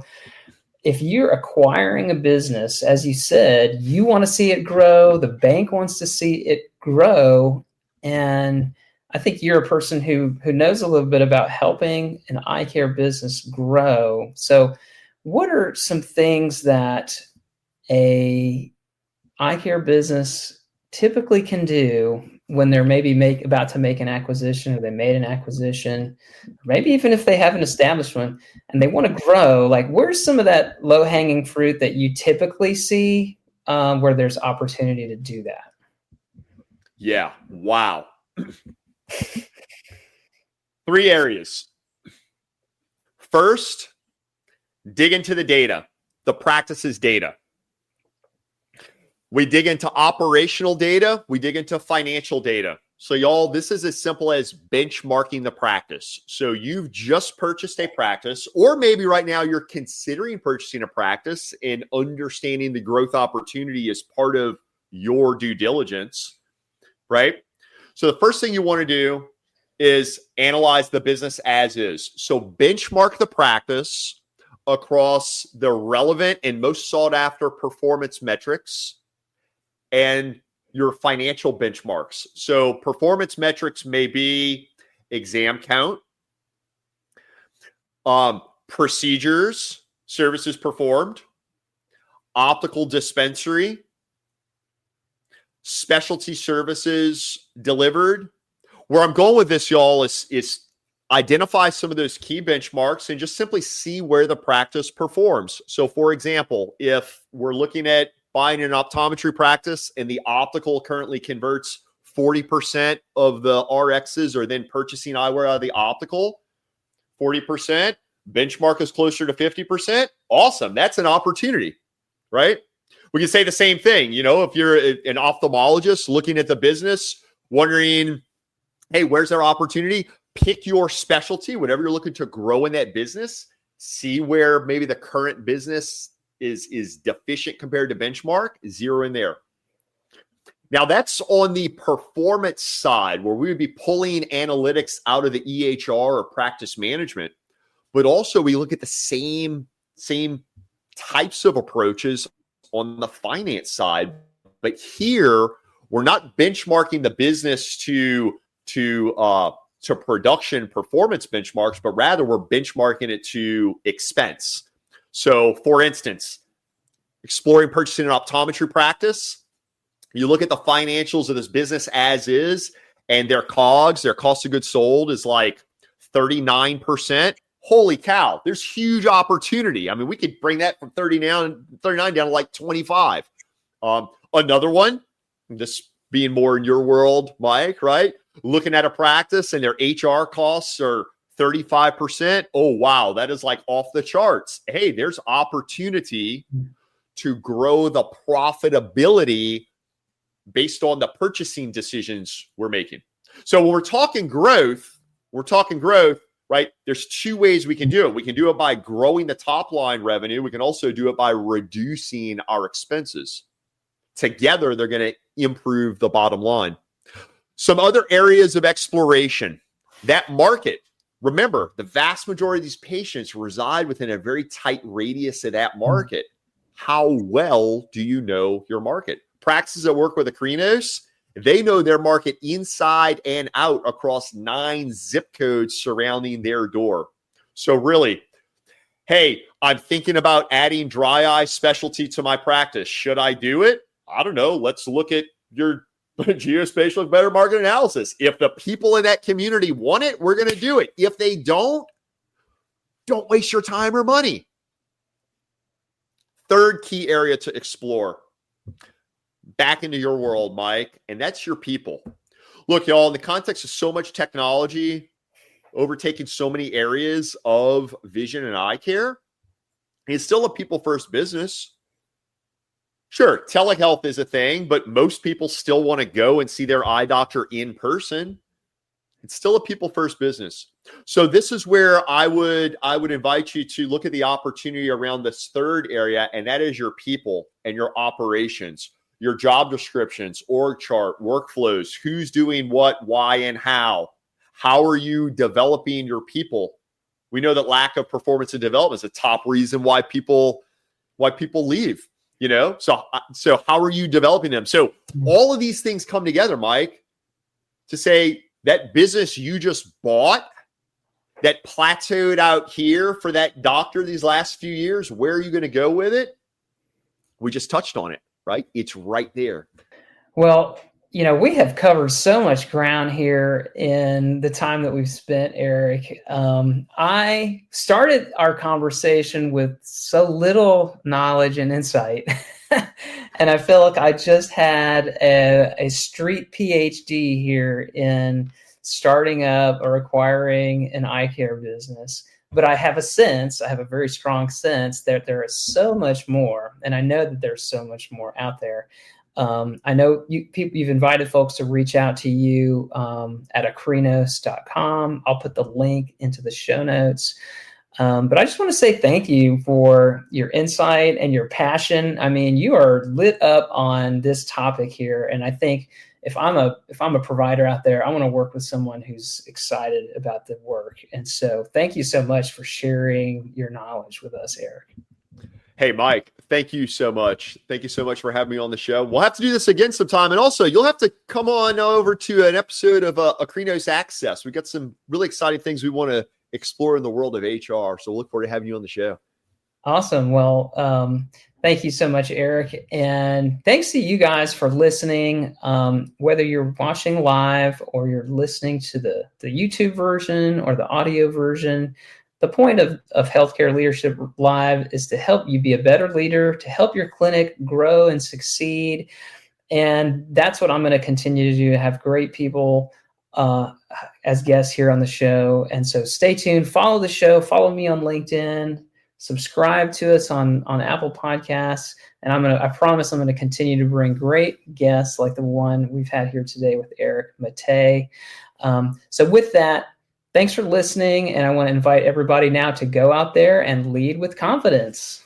if you're acquiring a business, as you said, you want to see it grow. The bank wants to see it grow. And I think you're a person who knows a little bit about helping an eye care business grow. So what are some things that a eye care business typically can do when they're maybe about to make an acquisition, or they made an acquisition, or maybe even if they haven't established one and they want to grow? Like, where's some of that low-hanging fruit that you typically see where there's opportunity to do that? Yeah. Wow. 3 areas. First, dig into the data, the practice's data. We dig into operational data. We dig into financial data. So y'all, this is as simple as benchmarking the practice. So you've just purchased a practice, or maybe right now you're considering purchasing a practice and understanding the growth opportunity as part of your due diligence, right? So the first thing you want to do is analyze the business as is. So benchmark the practice across the relevant and most sought after performance metrics and your financial benchmarks. So performance metrics may be exam count, procedures, services performed, optical dispensary, specialty services delivered, Where I'm going with this, y'all, is identify some of those key benchmarks and just simply see where the practice performs. So, for example, if we're looking at buying an optometry practice and the optical currently converts 40% of the RXs are then purchasing eyewear out of the optical, 40%, benchmark is closer to 50%. Awesome. That's an opportunity, right? We can say the same thing. If you're an ophthalmologist looking at the business, wondering, hey, where's our opportunity? Pick your specialty, whatever you're looking to grow in that business. See where maybe the current business is deficient compared to benchmark. Zero in there. Now, that's on the performance side where we would be pulling analytics out of the EHR or practice management. But also we look at the same types of approaches on the finance side. But here, we're not benchmarking the business to production performance benchmarks, but rather we're benchmarking it to expense. So, for instance, exploring purchasing an optometry practice, you look at the financials of this business as is, and their COGS, their cost of goods sold, is like 39%. Holy cow, there's huge opportunity. I mean, we could bring that from 39 down to like 25. Another one, just being more in your world, Mike, right? Looking at a practice and their HR costs are 35%. Oh, wow, that is like off the charts. Hey, there's opportunity to grow the profitability based on the purchasing decisions we're making. So when we're talking growth, right? There's two ways we can do it. We can do it by growing the top line revenue. We can also do it by reducing our expenses. Together, they're going to improve the bottom line. Some other areas of exploration. That market. Remember, the vast majority of these patients reside within a very tight radius of that market. How well do you know your market? Practices that work with Acrinos, they know their market inside and out across 9 zip codes surrounding their door. So really, hey, I'm thinking about adding dry eye specialty to my practice. Should I do it? I don't know. Let's look at your geospatial better market analysis. If the people in that community want it, we're going to do it. If they don't waste your time or money. Third key area to explore. Back into your world, Mike, and that's your people. Look, y'all, in the context of so much technology overtaking so many areas of vision and eye care, it's still a people-first business. Sure, telehealth is a thing, but most people still want to go and see their eye doctor in person. It's still a people-first business. So this is where I would invite you to look at the opportunity around this third area, and that is your people and your operations. Your job descriptions, org chart, workflows, who's doing what, why, and how. How are you developing your people? We know that lack of performance and development is a top reason why people leave, So how are you developing them? So all of these things come together, Mike, to say that business you just bought that plateaued out here for that doctor these last few years, where are you going to go with it? We just touched on it. Right? It's right there. Well, we have covered so much ground here in the time that we've spent, Erich. I started our conversation with so little knowledge and insight. And I feel like I just had a street PhD here in starting up or acquiring an eye care business. But I have a very strong sense that there is so much more. And I know that there's so much more out there. I know you've invited folks to reach out to you at acrinos.com. I'll put the link into the show notes. But I just want to say thank you for your insight and your passion. I mean, you are lit up on this topic here. And I think if I'm a provider out there, I want to work with someone who's excited about the work. And so thank you so much for sharing your knowledge with us, Erich. Hey, Mike, thank you so much. Thank you so much for having me on the show. We'll have to do this again sometime. And also, you'll have to come on over to an episode of Acrinos Access. We've got some really exciting things we want to explore in the world of HR. So we'll look forward to having you on the show. Awesome. Well, Thank you so much, Erich. And thanks to you guys for listening. Whether you're watching live or you're listening to the YouTube version or the audio version, the point of Healthcare Leadership Live is to help you be a better leader, to help your clinic grow and succeed. And that's what I'm going to continue to do, to have great people as guests here on the show. And so stay tuned, follow the show, follow me on LinkedIn, subscribe to us on Apple Podcasts. And I promise I'm going to continue to bring great guests like the one we've had here today with Erich Mattei. So with that, thanks for listening. And I want to invite everybody now to go out there and lead with confidence.